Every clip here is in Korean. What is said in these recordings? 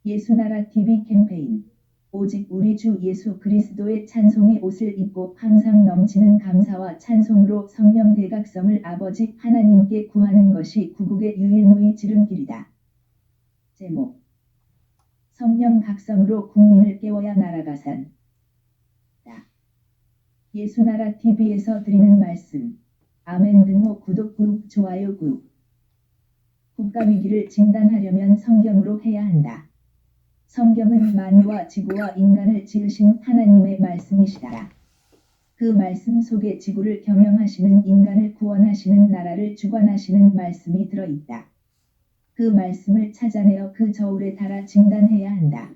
예수나라 TV 캠페인 오직 우리 주 예수 그리스도의 찬송의 옷을 입고 항상 넘치는 감사와 찬송으로 성령 대각성을 아버지 하나님께 구하는 것이 구국의 유일무이 지름길이다. 제목 성령 각성으로 국민을 깨워야 나라가 산다. 예수나라 TV에서 드리는 말씀 아멘 등호 구독 꾹 좋아요 꾹. 국가위기를 진단하려면 성경으로 해야 한다. 성경은 만유와 지구와 인간을 지으신 하나님의 말씀이시다. 그 말씀 속에 지구를 경영하시는 인간을 구원하시는 나라를 주관하시는 말씀이 들어있다. 그 말씀을 찾아내어 그 저울에 달아 진단해야 한다.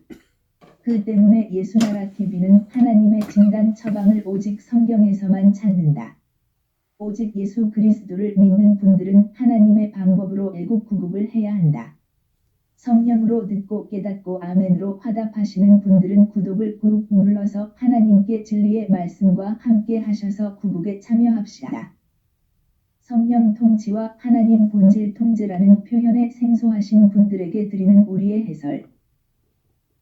그 때문에 예수나라 TV는 하나님의 진단 처방을 오직 성경에서만 찾는다. 오직 예수 그리스도를 믿는 분들은 하나님의 방법으로 애국구국을 해야 한다. 성령으로 듣고 깨닫고 아멘으로 화답하시는 분들은 구독을 꾹 눌러서 하나님께 진리의 말씀과 함께 하셔서 구국에 참여합시다. 성령 통치와 하나님 본질 통제라는 표현에 생소하신 분들에게 드리는 우리의 해설.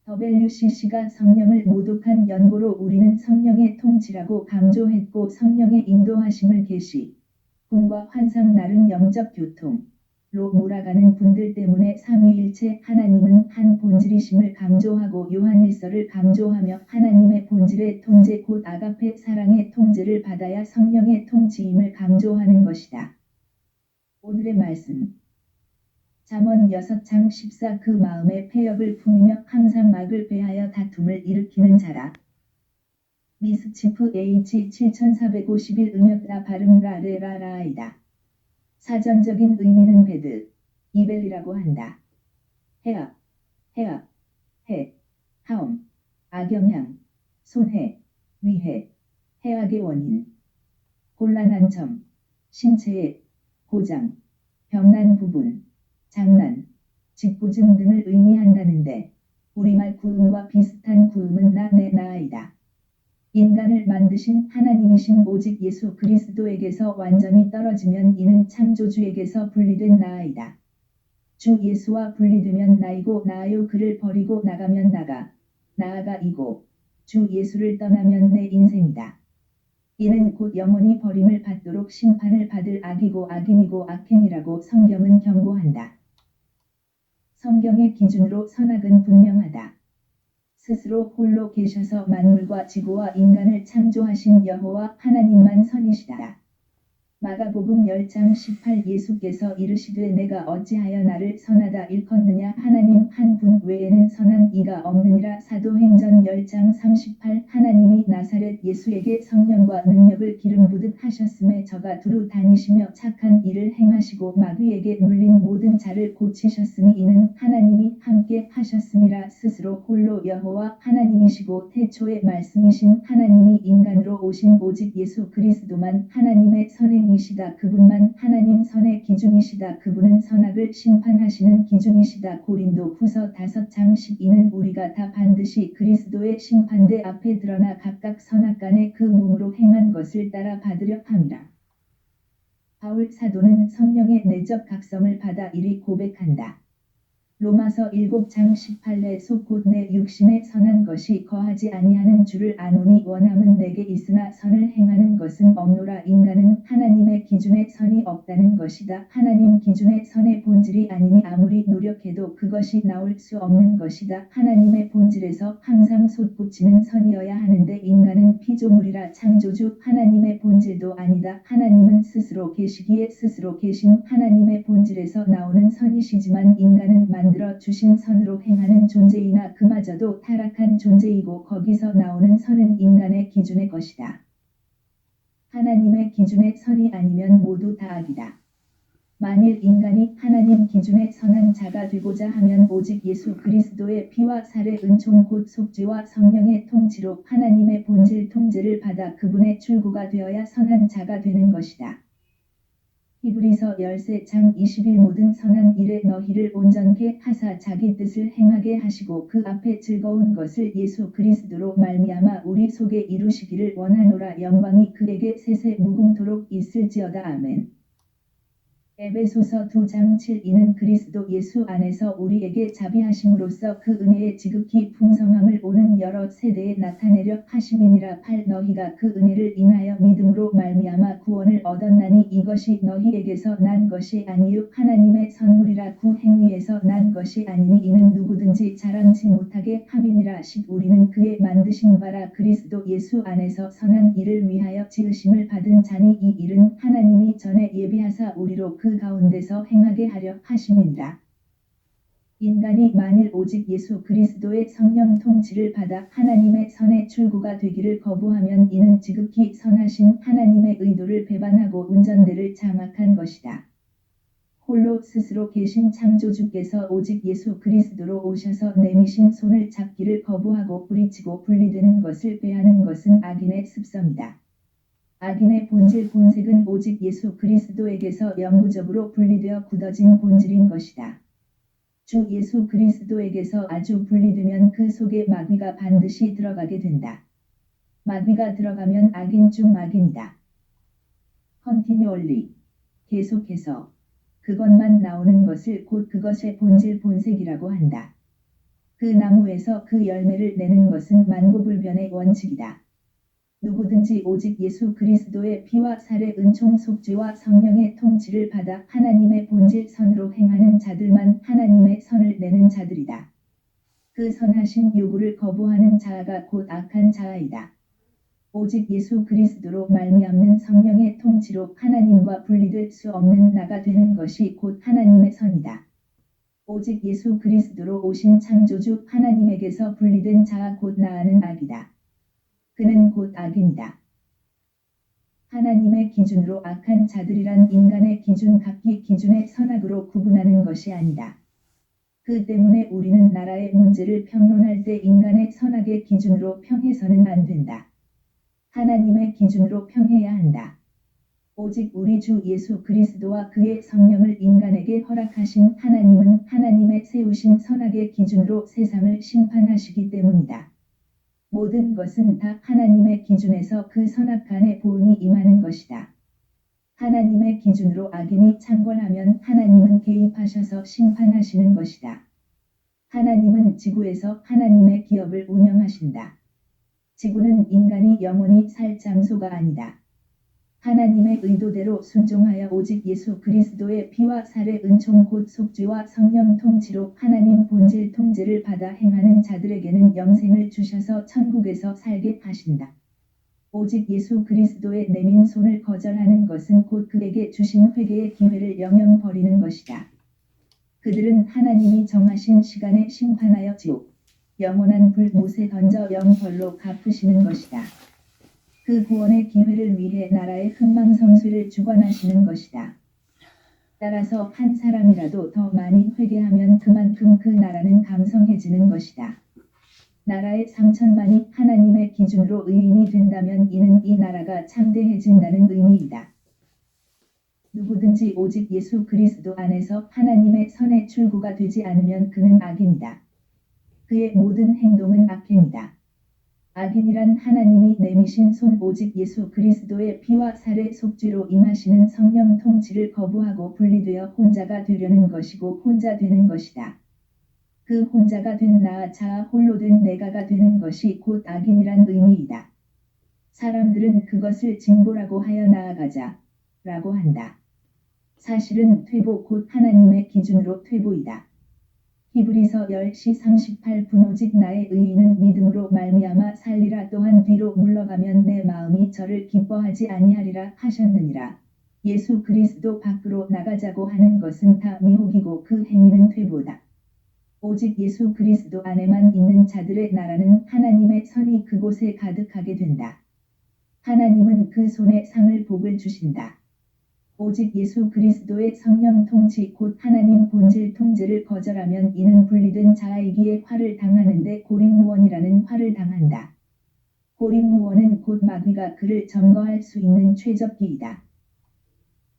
WCC가 성령을 모독한 연고로 우리는 성령의 통치라고 강조했고 성령의 인도하심을 계시, 꿈과 환상 나름 영적 교통로 몰아가는 분들 때문에 삼위일체 하나님은 한 본질이심을 강조하고 요한일서를 강조하며 하나님의 본질의 통제 곧 아가페 사랑의 통제를 받아야 성령의 통치임을 강조하는 것이다. 오늘의 말씀 잠언 6장 14 그 마음에 패역을 품으며 항상 악을 배하여 다툼을 일으키는 자라. 미스치프 H 7451 음역라 발음 라레라라이다. 사전적인 의미는 베드, 이벨이라고 한다. 해악, 해, 하엄, 악영향, 손해, 위해, 해악의 원인, 곤란한 점, 신체의 고장, 병난 부분, 장난, 직부증 등을 의미한다는데 우리말 구음과 비슷한 구음은 나, 내, 나이다. 인간을 만드신 하나님이신 오직 예수 그리스도에게서 완전히 떨어지면 이는 창조주에게서 분리된 나이다. 주 예수와 분리되면 나이고 나요 그를 버리고 나가면 나아가 이고 주 예수를 떠나면 내 인생이다. 이는 곧 영원히 버림을 받도록 심판을 받을 악이고 악인이고 악행이라고 성경은 경고한다. 성경의 기준으로 선악은 분명하다. 스스로 홀로 계셔서 만물과 지구와 인간을 창조하신 여호와 하나님만 선이시다. 마가복음 10장 18 예수께서 이르시되 내가 어찌하여 나를 선하다 일컫느냐 하나님 한 분 외에는 선한 이가 없느니라. 사도행전 10장 38 하나님이 나사렛 예수에게 성령과 능력을 기름 부듯 하셨음에 저가 두루 다니시며 착한 일을 행하시고 마귀에게 물린 모든 자를 고치셨으니 이는 하나님이 함께 하셨음이라. 스스로 홀로 여호와 하나님이시고 태초의 말씀이신 하나님이 인간으로 오신 오직 예수 그리스도만 하나님의 선행 이시다. 그분만 하나님 선의 기준이시다. 그분은 선악을 심판하시는 기준이시다. 고린도 후서 5장 12는 우리가 다 반드시 그리스도의 심판대 앞에 드러나 각각 선악간에 그 몸으로 행한 것을 따라 받으려 함이라. 바울 사도는 성령의 내적 각성을 받아 이리 고백한다. 로마서 7장 18내 속 곧 내 육신에 선한 것이 거하지 아니하는 줄을 아노니 원함은 내게 있으나 선을 행하는 것은 없노라. 인간은 하나님의 기준에 선이 없다는 것이다. 하나님 기준의 선의 본질이 아니니 아무리 노력해도 그것이 나올 수 없는 것이다. 하나님의 본질에서 항상 솟구치는 선이어야 하는데 인간은 피조물이라 창조주 하나님의 본질도 아니다. 하나님은 스스로 계시기에 스스로 계신 하나님의 본질에서 나오는 선이시지만 인간은 만들어 주신 선으로 행하는 존재이나 그마저도 타락한 존재이고 거기서 나오는 선은 인간의 기준의 것이다. 하나님의 기준의 선이 아니면 모두 다 악이다. 만일 인간이 하나님 기준의 선한 자가 되고자 하면 오직 예수 그리스도의 피와 살의 은총 곧 속죄와 성령의 통치로 하나님의 본질 통제를 받아 그분의 출구가 되어야 선한 자가 되는 것이다. 히브리서 13장 20일 모든 선한 일에 너희를 온전케 하사 자기 뜻을 행하게 하시고 그 앞에 즐거운 것을 예수 그리스도로 말미암아 우리 속에 이루시기를 원하노라. 영광이 그에게 세세 무궁토록 있을지어다. 아멘. 에베소서 2장 7 이는 그리스도 예수 안에서 우리에게 자비하심으로써 그 은혜의 지극히 풍성함을 오는 여러 세대에 나타내려 하심이니라. 8 너희가 그 은혜를 인하여 믿음으로 말미암아 구원을 얻었나니 이것이 너희에게서 난 것이 아니요 하나님의 선물이라. 9 행위에서 난 것이 아니니 이는 누구든지 자랑치 못하게 함이니라. 10 우리는 그의 만드신 바라 그리스도 예수 안에서 선한 일을 위하여 지으심을 받은 자니 이 일은 하나님이 전에 예비하사 우리로 그 가운데서 행하게 하려 하심이니라. 인간이 만일 오직 예수 그리스도의 성령 통치를 받아 하나님의 선의 출구가 되기를 거부하면 이는 지극히 선하신 하나님의 의도를 배반하고 운전대를 장악한 것이다. 홀로 스스로 계신 창조주께서 오직 예수 그리스도로 오셔서 내미신 손을 잡기를 거부하고 부딪히고 분리되는 것을 꾀하는 것은 악인의 습성이다. 악인의 본질 본색은 오직 예수 그리스도에게서 영구적으로 분리되어 굳어진 본질인 것이다. 주 예수 그리스도에게서 아주 분리되면 그 속에 마귀가 반드시 들어가게 된다. 마귀가 들어가면 악인 중 악인이다. continually 계속해서 그것만 나오는 것을 곧 그것의 본질 본색이라고 한다. 그 나무에서 그 열매를 내는 것은 만고불변의 원칙이다. 누구든지 오직 예수 그리스도의 피와 살의 은총 속죄와 성령의 통치를 받아 하나님의 본질 선으로 행하는 자들만 하나님의 선을 내는 자들이다. 그 선하신 요구를 거부하는 자아가 곧 악한 자아이다. 오직 예수 그리스도로 말미암는 성령의 통치로 하나님과 분리될 수 없는 나가 되는 것이 곧 하나님의 선이다. 오직 예수 그리스도로 오신 창조주 하나님에게서 분리된 자아 곧 나아는 악이다. 그는 곧 악인이다. 하나님의 기준으로 악한 자들이란 인간의 기준 각기 기준의 선악으로 구분하는 것이 아니다. 그 때문에 우리는 나라의 문제를 평론할 때 인간의 선악의 기준으로 평해서는 안 된다. 하나님의 기준으로 평해야 한다. 오직 우리 주 예수 그리스도와 그의 성령을 인간에게 허락하신 하나님은 하나님의 세우신 선악의 기준으로 세상을 심판하시기 때문이다. 모든 것은 다 하나님의 기준에서 그 선악간의 보응이 임하는 것이다. 하나님의 기준으로 악인이 창궐하면 하나님은 개입하셔서 심판하시는 것이다. 하나님은 지구에서 하나님의 기업을 운영하신다. 지구는 인간이 영원히 살 장소가 아니다. 하나님의 의도대로 순종하여 오직 예수 그리스도의 피와 살의 은총 곧 속죄와 성령 통치로 하나님 본질 통제를 받아 행하는 자들에게는 영생을 주셔서 천국에서 살게 하신다. 오직 예수 그리스도의 내민 손을 거절하는 것은 곧 그에게 주신 회개의 기회를 영영 버리는 것이다. 그들은 하나님이 정하신 시간에 심판하여 지옥, 영원한 불못에 던져 영벌로 갚으시는 것이다. 그 구원의 기회를 위해 나라의 흥망성쇠를 주관하시는 것이다. 따라서 한 사람이라도 더 많이 회개하면 그만큼 그 나라는 강성해지는 것이다. 나라의 3천만이 하나님의 기준으로 의인이 된다면 이는 이 나라가 창대해진다는 의미이다. 누구든지 오직 예수 그리스도 안에서 하나님의 선의 출구가 되지 않으면 그는 악인이다. 그의 모든 행동은 악행이다. 악인이란 하나님이 내미신 손 오직 예수 그리스도의 피와 살의 속죄로 임하시는 성령 통치를 거부하고 분리되어 혼자가 되려는 것이고 혼자 되는 것이다. 그 혼자가 된 나 자아 홀로 된 내가가 되는 것이 곧 악인이란 의미이다. 사람들은 그것을 진보라고 하여 나아가자 라고 한다. 사실은 퇴보 곧 하나님의 기준으로 퇴보이다. 히브리서 10시 38분 오직 나의 의인은 믿음으로 말미암아 살리라 또한 뒤로 물러가면 내 마음이 저를 기뻐하지 아니하리라 하셨느니라. 예수 그리스도 밖으로 나가자고 하는 것은 다 미혹이고 그 행위는 퇴보다. 오직 예수 그리스도 안에만 있는 자들의 나라는 하나님의 선이 그곳에 가득하게 된다. 하나님은 그 손에 상을 복을 주신다. 오직 예수 그리스도의 성령 통치 곧 하나님 본질 통제를 거절하면 이는 분리된 자아이기에 화를 당하는데 고립무원이라는 화를 당한다. 고립무원은 곧 마귀가 그를 점거할 수 있는 최적기이다.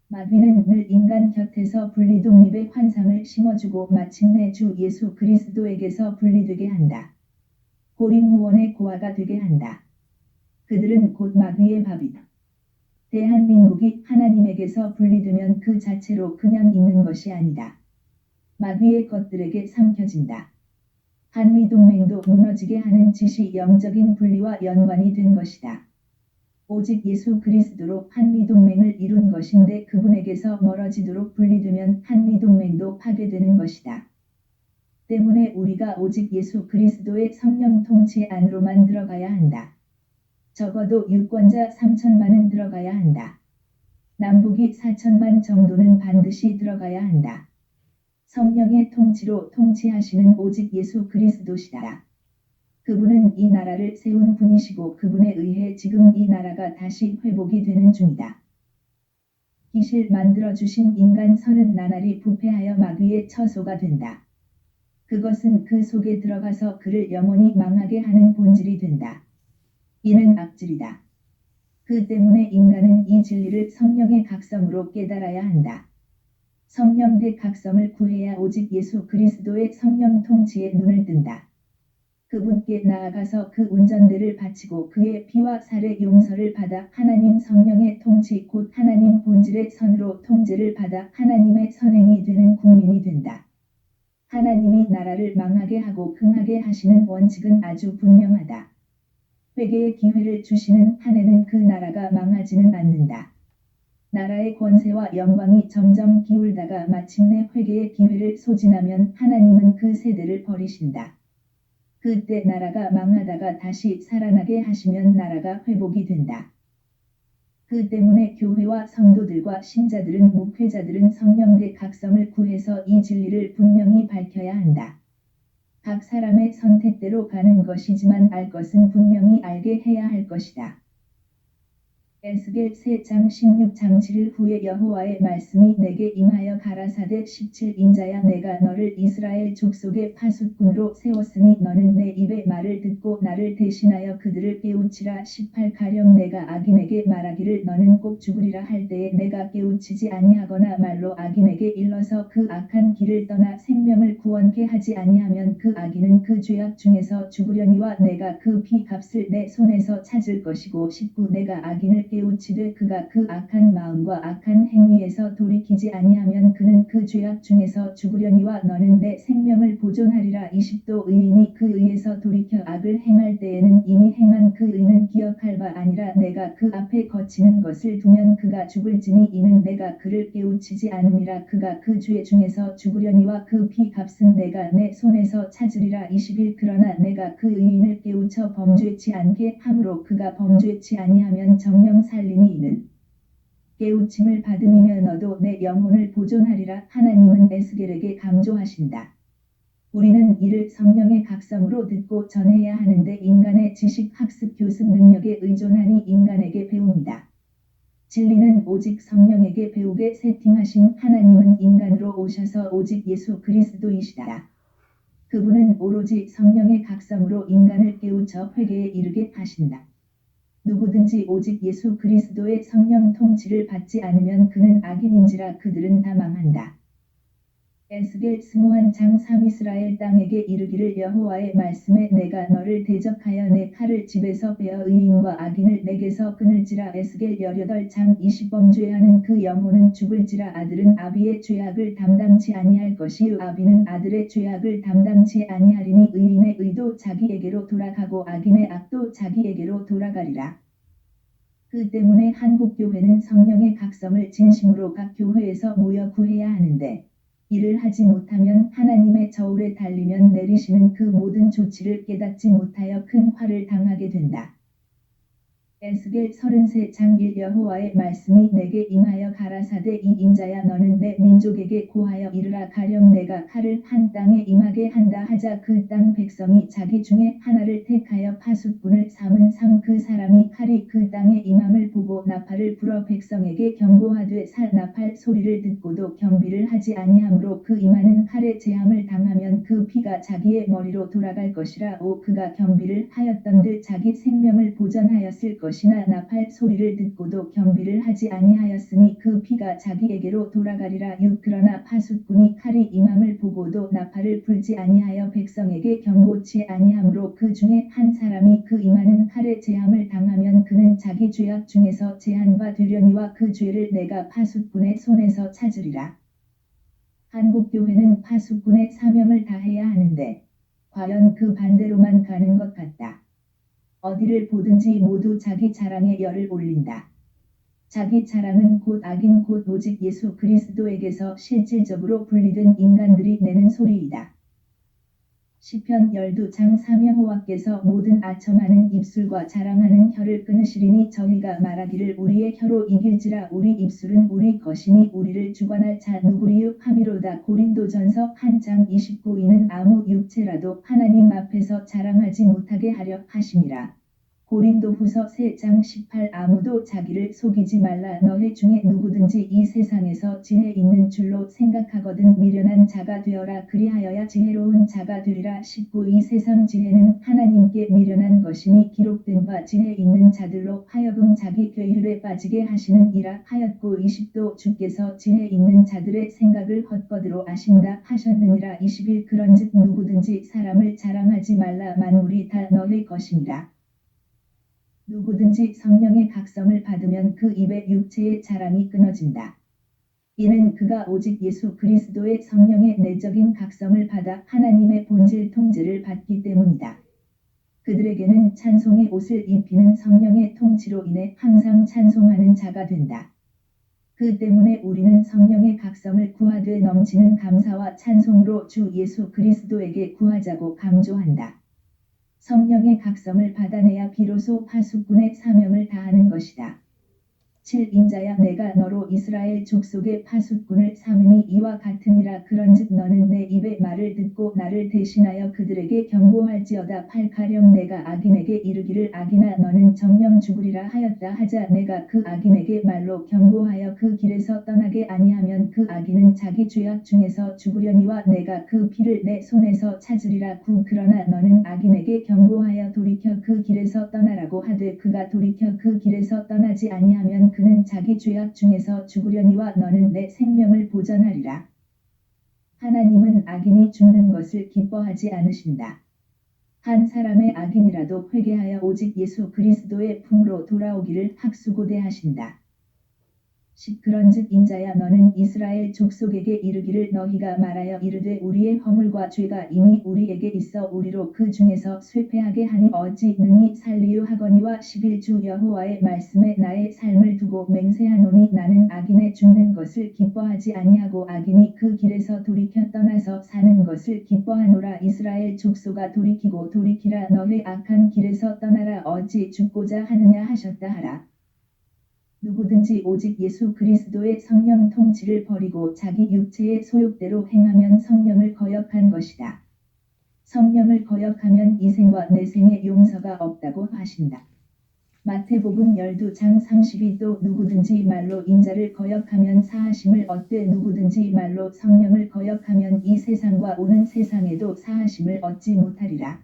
마귀는 늘 인간 곁에서 분리독립의 환상을 심어주고 마침내 주 예수 그리스도에게서 분리되게 한다. 고립무원의 고아가 되게 한다. 그들은 곧 마귀의 밥이다. 대한민국이 하나님에게서 분리되면 그 자체로 그냥 있는 것이 아니다. 마귀의 것들에게 삼켜진다. 한미동맹도 무너지게 하는 짓이 영적인 분리와 연관이 된 것이다. 오직 예수 그리스도로 한미동맹을 이룬 것인데 그분에게서 멀어지도록 분리되면 한미동맹도 파괴되는 것이다. 때문에 우리가 오직 예수 그리스도의 성령 통치 안으로만 들어가야 한다. 적어도 유권자 3천만은 들어가야 한다. 남북이 4천만 정도는 반드시 들어가야 한다. 성령의 통치로 통치하시는 오직 예수 그리스도시다. 그분은 이 나라를 세운 분이시고 그분에 의해 지금 이 나라가 다시 회복이 되는 중이다. 기실 만들어주신 인간 선은 나날이 부패하여 마귀의 처소가 된다. 그것은 그 속에 들어가서 그를 영원히 망하게 하는 본질이 된다. 이는 악질이다. 그 때문에 인간은 이 진리를 성령의 각성으로 깨달아야 한다. 성령의 각성을 구해야 오직 예수 그리스도의 성령 통치에 눈을 뜬다. 그분께 나아가서 그 운전대를 바치고 그의 피와 살의 용서를 받아 하나님 성령의 통치 곧 하나님 본질의 선으로 통제를 받아 하나님의 선행이 되는 국민이 된다. 하나님이 나라를 망하게 하고 흥하게 하시는 원칙은 아주 분명하다. 회개의 기회를 주시는 한에는 그 나라가 망하지는 않는다. 나라의 권세와 영광이 점점 기울다가 마침내 회개의 기회를 소진하면 하나님은 그 세대를 버리신다. 그때 나라가 망하다가 다시 살아나게 하시면 나라가 회복이 된다. 그 때문에 교회와 성도들과 신자들은 목회자들은 성령의 각성을 구해서 이 진리를 분명히 밝혀야 한다. 각 사람의 선택대로 가는 것이지만 알 것은 분명히 알게 해야 할 것이다. 에스겔 3장 16장 7일 후에 여호와의 말씀이 내게 임하여 가라사대 17인자야 내가 너를 이스라엘 족속의 파수꾼으로 세웠으니 너는 내 입의 말을 듣고 나를 대신하여 그들을 깨우치라 18가령 내가 악인에게 말하기를 너는 꼭 죽으리라 할 때에 내가 깨우치지 아니하거나 말로 악인에게 일러서 그 악한 길을 떠나 생명을 구원케 하지 아니하면 그 악인은 그 죄악 중에서 죽으려니와 내가 그 피값을 내 손에서 찾을 것이고 19 내가 악인을 깨우치되 그가 그 악한 마음과 악한 행위에서 돌이키지 아니하면 그는 그 죄악 중에서 죽으려니와 너는 내 생명을 보존하리라 20도 의인이 그 의에서 돌이켜 악을 행할 때에는 이미 행한 그 의는 기억할 바 아니라 내가 그 앞에 거치는 것을 두면 그가 죽을지니 이는 내가 그를 깨우치지 않음이라 그가 그 죄 중에서 죽으려니와 그 피값은 내가 내 손에서 찾으리라 21 그러나 내가 그 의인을 깨우쳐 범죄치 않게 함으로 그가 범죄치 아니하면 정령 살리니 이는 깨우침을 받음이며 너도 내 영혼을 보존하리라 하나님은 에스겔에게 강조하신다. 우리는 이를 성령의 각성으로 듣고 전해야 하는데 인간의 지식 학습 교습 능력에 의존하니 인간에게 배웁니다. 진리는 오직 성령에게 배우게 세팅하신 하나님은 인간으로 오셔서 오직 예수 그리스도이시다. 그분은 오로지 성령의 각성으로 인간을 깨우쳐 회개에 이르게 하신다. 누구든지 오직 예수 그리스도의 성령 통치를 받지 않으면 그는 악인인지라 그들은 다 망한다. 에스겔 스무한 장 3 이스라엘 땅에게 이르기를 여호와의 말씀에 내가 너를 대적하여 내 칼을 집에서 빼어 의인과 악인을 내게서 끊을지라 에스겔 18장 20 범죄하는 그 영혼은 죽을지라 아들은 아비의 죄악을 담당치 아니할 것이요 아비는 아들의 죄악을 담당치 아니하리니 의인의 의도 자기에게로 돌아가고 악인의 악도 자기에게로 돌아가리라. 그 때문에 한국교회는 성령의 각성을 진심으로 각 교회에서 모여 구해야 하는데 이를 하지 못하면 하나님의 저울에 달리면 내리시는 그 모든 조치를 깨닫지 못하여 큰 화를 당하게 된다. 에스겔 33장 1 여호와의 말씀이 내게 임하여 가라사대 이 인자야 너는 내 민족에게 고하여 이르라 가령 내가 칼을 한 땅에 임하게 한다 하자 그 땅 백성이 자기 중에 하나를 택하여 파수꾼을 삼은 그 사람이 칼이 그 땅에 임함을 보고 나팔을 불어 백성에게 경고하되 나팔 소리를 듣고도 경비를 하지 아니하므로 그 임하는 칼에 제함을 당하면 그 피가 자기의 머리로 돌아갈 것이라 오 그가 경비를 하였던들 자기 생명을 보전하였을 것이라 것이나 나팔 소리를 듣고도 경비를 하지 아니하였으니 그 피가 자기에게로 돌아가리라. 6. 그러나 파숫꾼이 칼이 임함을 보고도 나팔을 불지 아니하여 백성에게 경고치 아니하므로 그 중에 한 사람이 그 임하는 칼에 제함을 당하면 그는 자기 죄악 중에서 제한과 되려니와 그 죄를 내가 파숫꾼의 손에서 찾으리라. 한국교회는 파숫꾼의 사명을 다해야 하는데 과연 그 반대로만 가는 것 같다. 어디를 보든지 모두 자기 자랑에 열을 올린다. 자기 자랑은 곧 악인 곧 오직 예수 그리스도에게서 실질적으로 분리된 인간들이 내는 소리이다. 시편 12장 사명호와께서 모든 아첨하는 입술과 자랑하는 혀를 끊으시리니 저희가 말하기를 우리의 혀로 이길지라. 우리 입술은 우리 것이니 우리를 주관할 자 누구리요 하미로다. 고린도전서 1장 29. 이는 아무 육체라도 하나님 앞에서 자랑하지 못하게 하려 하심이라. 고린도후서 3장 18. 아무도 자기를 속이지 말라. 너희 중에 누구든지 이 세상에서 지혜 있는 줄로 생각하거든 미련한 자가 되어라. 그리하여야 지혜로운 자가 되리라. 19. 이 세상 지혜는 하나님께 미련한 것이니 기록된 바 지혜 있는 자들로 하여금 자기 괴휼에 빠지게 하시는 이라 하였고 20도 주께서 지혜 있는 자들의 생각을 헛것으로 아신다 하셨느니라. 21. 그런즉 누구든지 사람을 자랑하지 말라. 만물이 다 너희 것이니라. 누구든지 성령의 각성을 받으면 그 입의 육체의 자랑이 끊어진다. 이는 그가 오직 예수 그리스도의 성령의 내적인 각성을 받아 하나님의 본질 통제를 받기 때문이다. 그들에게는 찬송의 옷을 입히는 성령의 통치로 인해 항상 찬송하는 자가 된다. 그 때문에 우리는 성령의 각성을 구하되 넘치는 감사와 찬송으로 주 예수 그리스도에게 구하자고 강조한다. 성령의 각성을 받아내야 비로소 파숫꾼의 사명을 다하는 것이다. 7. 인자야 내가 너로 이스라엘 족속의 파숫꾼을 삼음이 이와 같으니라. 그런즉 너는 내 입의 말을 듣고 나를 대신하여 그들에게 경고할지어다. 8. 가령 내가 악인에게 이르기를 악인아 너는 정령 죽으리라 하였다 하자 내가 그 악인에게 말로 경고하여 그 길에서 떠나게 아니하면 그 악인은 자기 죄악 중에서 죽으려니와 내가 그 피를 내 손에서 찾으리라. 9. 그러나 너는 악인에게 경고하여 돌이켜 그 길에서 떠나라고 하되 그가 돌이켜 그 길에서 떠나지 아니하면 그는 자기 죄악 중에서 죽으려니와 너는 내 생명을 보전하리라. 하나님은 악인이 죽는 것을 기뻐하지 않으신다. 한 사람의 악인이라도 회개하여 오직 예수 그리스도의 품으로 돌아오기를 학수고대하신다. 10. 그런즉 인자야 너는 이스라엘 족속에게 이르기를 너희가 말하여 이르되 우리의 허물과 죄가 이미 우리에게 있어 우리로 그 중에서 쇠폐하게 하니 어찌 능히 살리유 하거니와 11. 주 여호와의 말씀에 나의 삶을 두고 맹세하노니 나는 악인의 죽는 것을 기뻐하지 아니하고 악인이 그 길에서 돌이켜 떠나서 사는 것을 기뻐하노라. 이스라엘 족속아 돌이키라 너희 악한 길에서 떠나라 어찌 죽고자 하느냐 하셨다 하라. 누구든지 오직 예수 그리스도의 성령 통치를 버리고 자기 육체의 소욕대로 행하면 성령을 거역한 것이다. 성령을 거역하면 이생과 내생의 용서가 없다고 하신다. 마태복음 12장 32도 누구든지 말로 인자를 거역하면 사하심을 얻되 누구든지 말로 성령을 거역하면 이 세상과 오는 세상에도 사하심을 얻지 못하리라.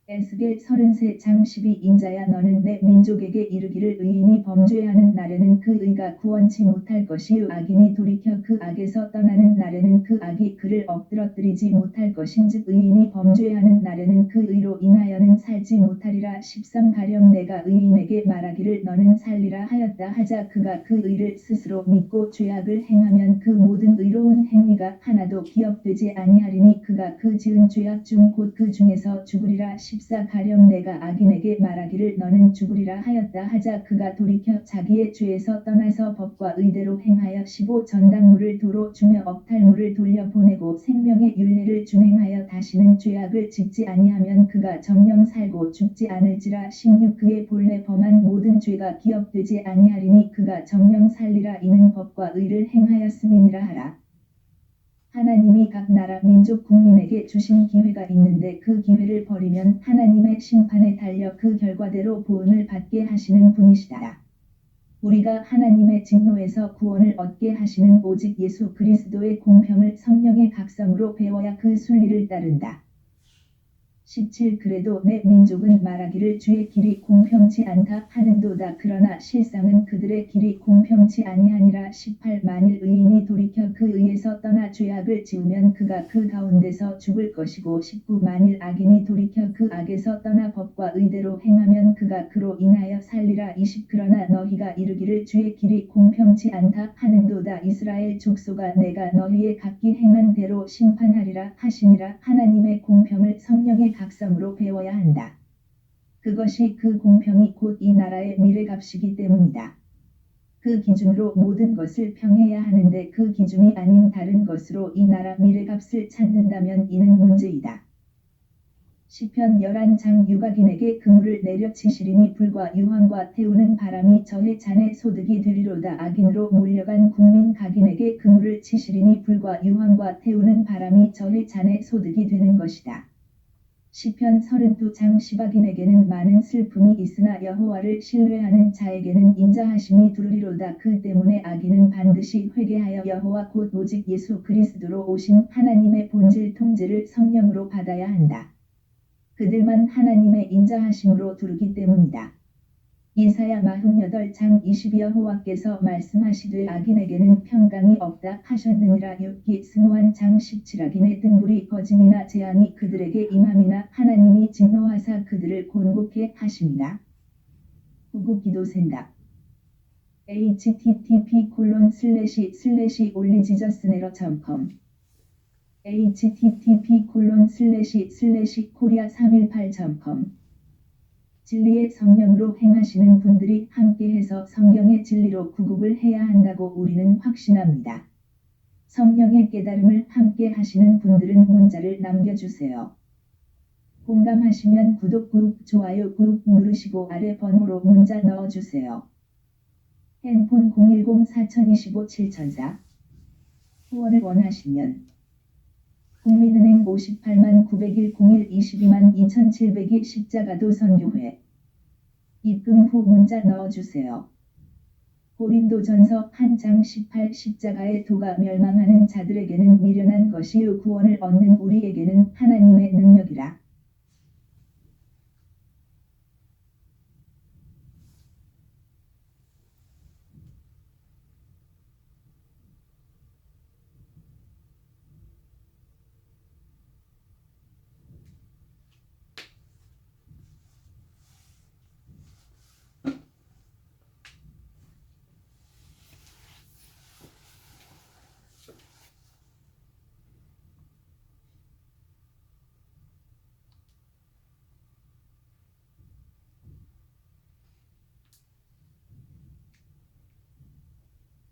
에스겔 33장 12 인자야 너는 내 민족에게 이르기를 의인이 범죄하는 날에는 그 의가 구원치 못할 것이요 악인이 돌이켜 그 악에서 떠나는 날에는 그 악이 그를 엎드러뜨리지 못할 것인즉 의인이 범죄하는 날에는 그 의로 인하여는 살지 못하리라. 13 가령 내가 의인에게 말하기를 너는 살리라 하였다 하자 그가 그 의를 스스로 믿고 죄악을 행하면 그 모든 의로운 행위가 하나도 기억되지 아니하리니 그가 그 지은 죄악 중 곧 그 중에서 죽으리라. 14 가령 내가 악인에게 말하기를 너는 죽으리라 하였다 하자 그가 돌이켜 자기의 죄에서 떠나서 법과 의대로 행하여 15 전당물을 도로 주며 억탈물을 돌려보내고 생명의 율례를 준행하여 다시는 죄악을 짓지 아니하면 그가 정령 살고 죽지 않을지라. 16 그의 본래 범한 모든 죄가 기억되지 아니하리니 그가 정령 살리라. 이는 법과 의를 행하였음이니라 하라. 하나님이 각 나라 민족 국민에게 주신 기회가 있는데 그 기회를 버리면 하나님의 심판에 달려 그 결과대로 보응을 받게 하시는 분이시다. 우리가 하나님의 진노에서 구원을 얻게 하시는 오직 예수 그리스도의 공평을 성령의 각성으로 배워야 그 순리를 따른다. 17 그래도 내 민족은 말하기를 주의 길이 공평치 않다 하는도다. 그러나 실상은 그들의 길이 공평치 아니하니라. 18 만일 의인이 돌이켜 그 의에서 떠나 죄악을 지으면 그가 그 가운데서 죽을 것이고 19 만일 악인이 돌이켜 그 악에서 떠나 법과 의대로 행하면 그가 그로 인하여 살리라. 20 그러나 너희가 이르기를 주의 길이 공평치 않다 하는도다. 이스라엘 족속아 내가 너희의 각기 행한 대로 심판하리라 하시니라. 하나님의 공평을 성령의 각성으로 배워야 한다. 그것이 그 공평이 곧 이 나라의 미래값이기 때문이다. 그 기준으로 모든 것을 평해야 하는데 그 기준이 아닌 다른 것으로 이 나라 미래값을 찾는다면 이는 문제이다. 시편 11장 유각인에게 그물을 내려치시리니 불과 유황과 태우는 바람이 저의 잔의 소득이 되리로다. 악인으로 몰려간 국민 각인에게 그물을 치시리니 불과 유황과 태우는 바람이 저의 잔의 소득이 되는 것이다. 시편 32장 시박인에게는 많은 슬픔이 있으나 여호와를 신뢰하는 자에게는 인자하심이 두르리로다. 그 때문에 악인은 반드시 회개하여 여호와 곧 오직 예수 그리스도로 오신 하나님의 본질 통제를 성령으로 받아야 한다. 그들만 하나님의 인자하심으로 두르기 때문이다. 이사야 48장 20 여호와께서 말씀하시되 악인에게는 평강이 없다 하셨느니라. 욥기 스무한 장 17 악인의 등불이 거짐이나 재앙이 그들에게 임함이나 하나님이 진노하사 그들을 곤곡해 하심이다. 구국기도센답 http://올리지저스네러.com http://korea318.com 진리의 성령으로 행하시는 분들이 함께해서 성경의 진리로 구국을 해야 한다고 우리는 확신합니다. 성령의 깨달음을 함께 하시는 분들은 문자를 남겨주세요. 공감하시면 구독, 좋아요 누르시고 아래 번호로 문자 넣어주세요. 핸폰 010-4025-7004 후원을 원하시면 국민은행 58만 901 22만 2702 십자가도 선교회 입금 후 문자 넣어주세요. 고린도전서 1장 18 십자가의 도가 멸망하는 자들에게는 미련한 것이요 구원을 얻는 우리에게는 하나님의 능력이라.